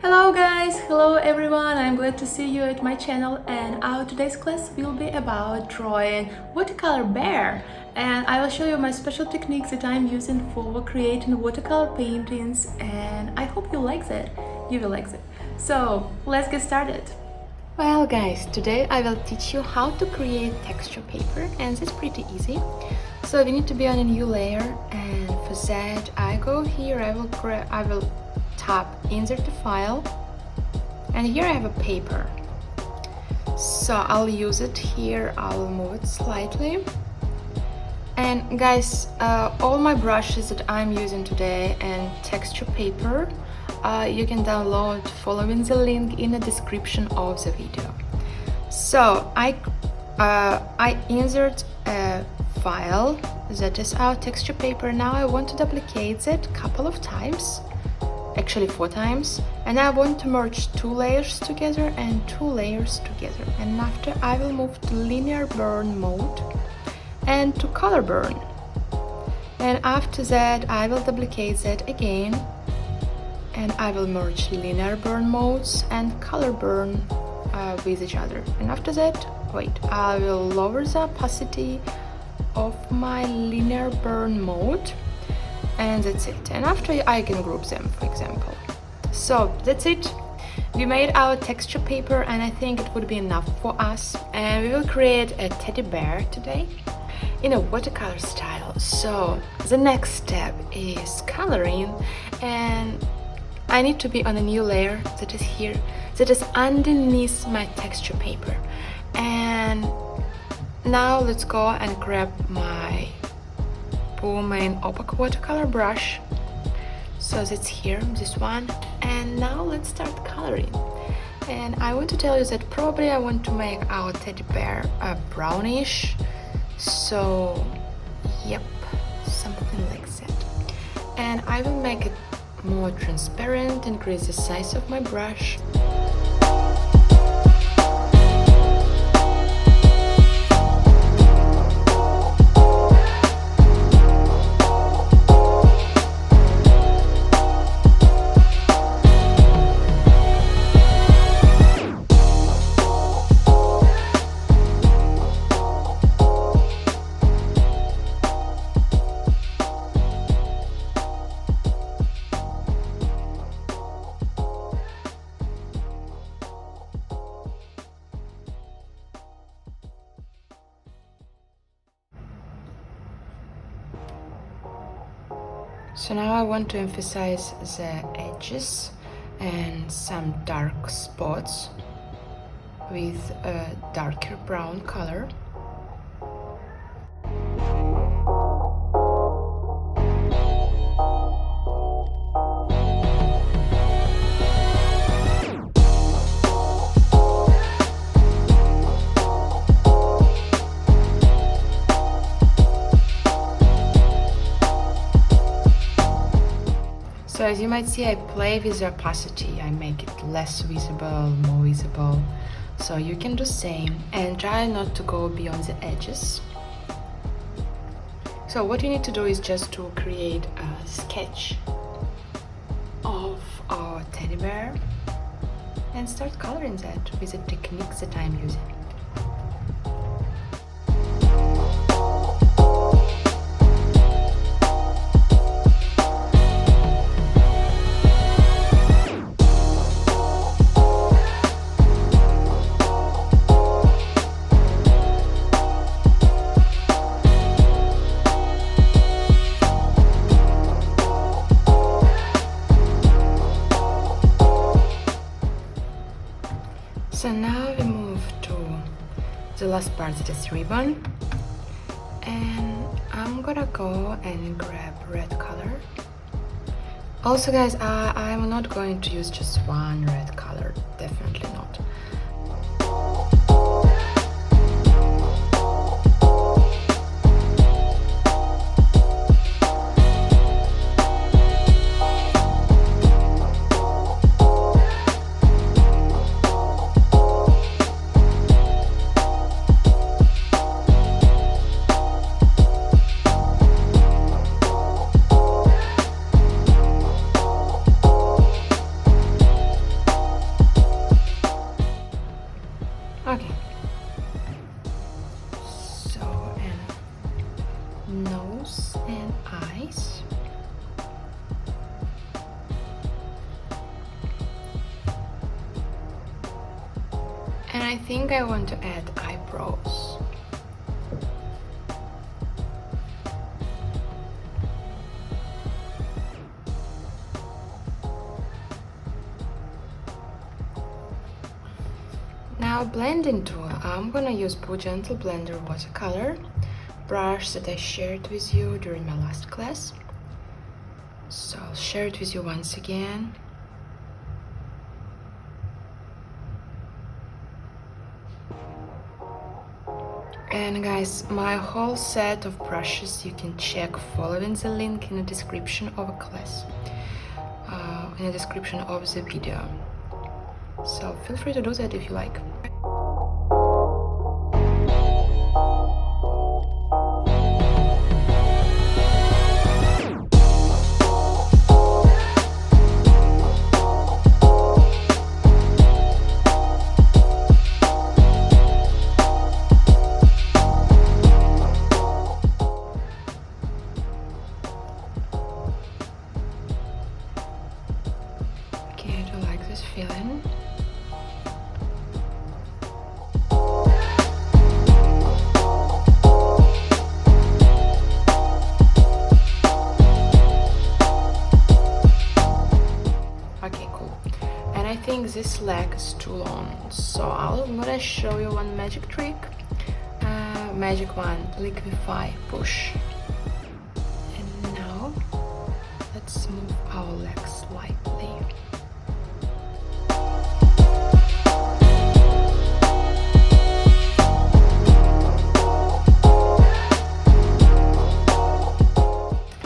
Hello guys, hello everyone, I'm glad to see you at my channel, and our today's class will be about drawing watercolor bear, and I will show you my special techniques that I'm using for creating watercolor paintings, and I hope you like that, you will like that. So let's get started. Well guys, today I will teach you how to create texture paper, and it's pretty easy. So we need to be on a new layer, and for that I go here, I will tap insert the file, and here I have a paper, so I'll use it here. I'll move it slightly. And guys, all my brushes that I'm using today and texture paper you can download following the link in the description of the video. So I insert a file that is our texture paper. Now I want to duplicate it a couple of times, actually 4 times, and I want to merge 2 layers together and 2 layers together, and after I will move to linear burn mode and to color burn, and after that I will duplicate that again and I will merge linear burn modes and color burn with each other, and after that I will lower the opacity of my linear burn mode, and that's it. And after I can group them, for example. So that's it. We made our texture paper, and I think it would be enough for us, and we will create a teddy bear today in a watercolor style. So the next step is coloring, and I need to be on a new layer that is here, that is underneath my texture paper. And now let's go and grab my main opaque watercolor brush, so that's here, this one, and now let's start coloring. And I want to tell you that probably I want to make our teddy bear brownish, so yep, something like that. And I will make it more transparent, increase the size of my brush. So now I want to emphasize the edges and some dark spots with a darker brown color. So as you might see, I play with the opacity. I make it less visible, more visible. So you can do the same and try not to go beyond the edges. So what you need to do is just to create a sketch of our teddy bear and start coloring that with the techniques that I'm using. So now we move to the last part, that is ribbon, and I'm gonna go and grab red color. Also guys, I'm not going to use just one red color, definitely not. I think I want to add eyebrows. Now blending tool, I'm gonna use Gentle Blender Watercolor brush that I shared with you during my last class. So I'll share it with you once again. And guys, my whole set of brushes you can check following the link in the description of a class, in the description of the video. So feel free to do that if you like. Okay, I do like this feeling. Okay, cool. And I think this leg is too long, so I'm gonna show you one magic trick. Magic wand, liquify, push. And now let's move our leg slightly.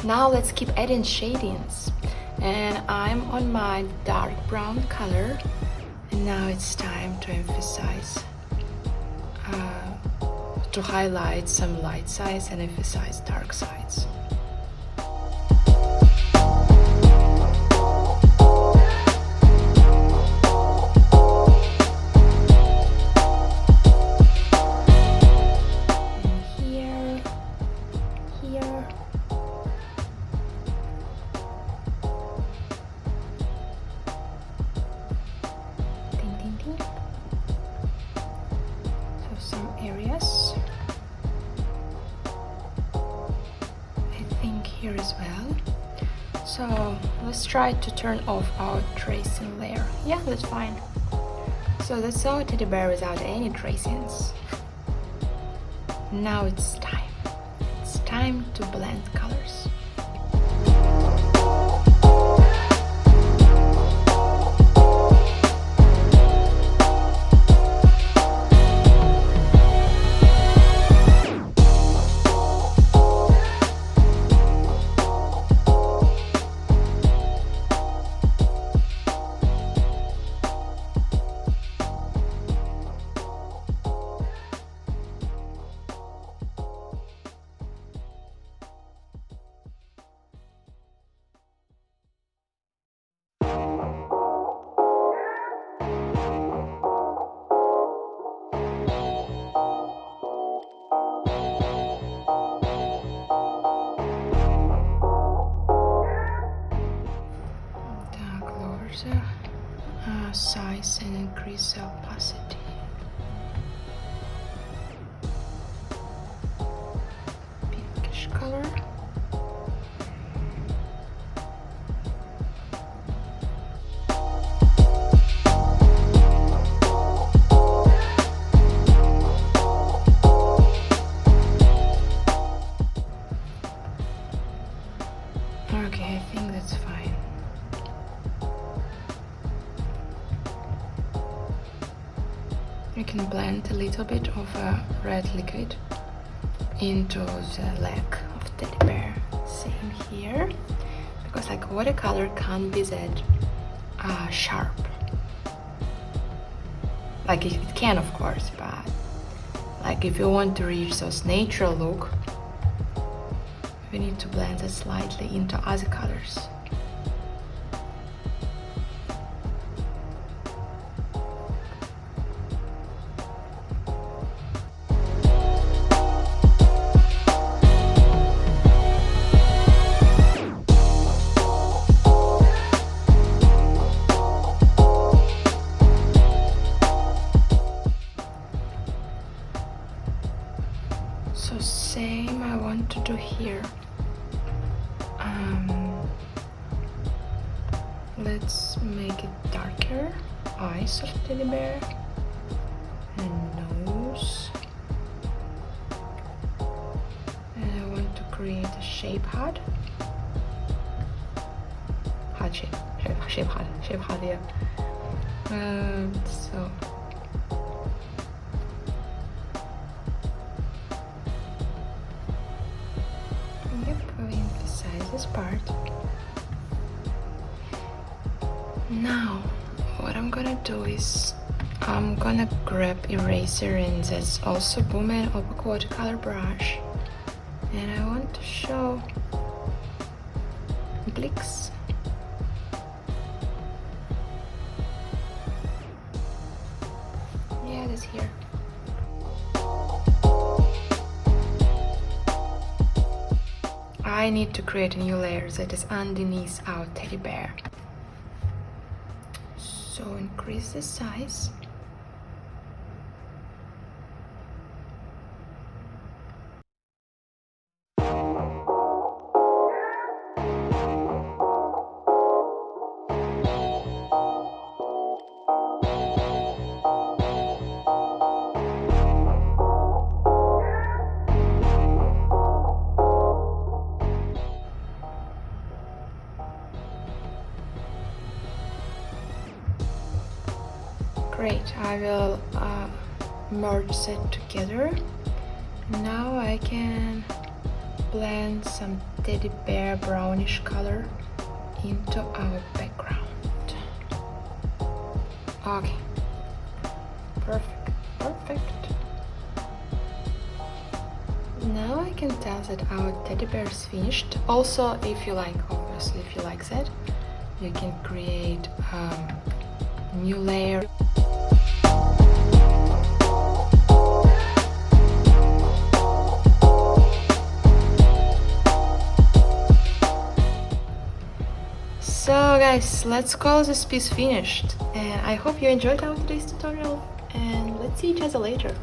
Now let's keep adding shadings, and I'm on my dark brown color, and now it's time to emphasize, to highlight some light sides and emphasize dark sides. Areas, I think here as well. So let's try to turn off our tracing layer. Yeah, that's fine. So that's our teddy bear without any tracings. Now it's time to blend colors. Size and increase the opacity. Pinkish color. Okay, I think that's fine. You can blend a little bit of a red liquid into the leg of teddy bear. Same here, because like watercolor can't be that sharp. Like it can, of course, but like if you want to reach those natural look, we need to blend it slightly into other colors. make it darker. Eyes of teddy bear and nose. And I want to create a shape heart. Shape heart, yeah. So yep, I emphasize this part. Now what I'm gonna do is I'm gonna grab eraser, and that's also Boom and Opaque Watercolor brush, and I want to show blicks. Yeah, that's here. I need to create a new layer that is underneath our teddy bear. So increase the size. Great, I will merge it together. Now I can blend some teddy bear brownish color into our background. Okay, perfect. Now I can tell that our teddy bear is finished. Also, if you like, obviously, if you like that, you can create a new layer. So guys, let's call this piece finished, and I hope you enjoyed our today's tutorial, and let's see each other later.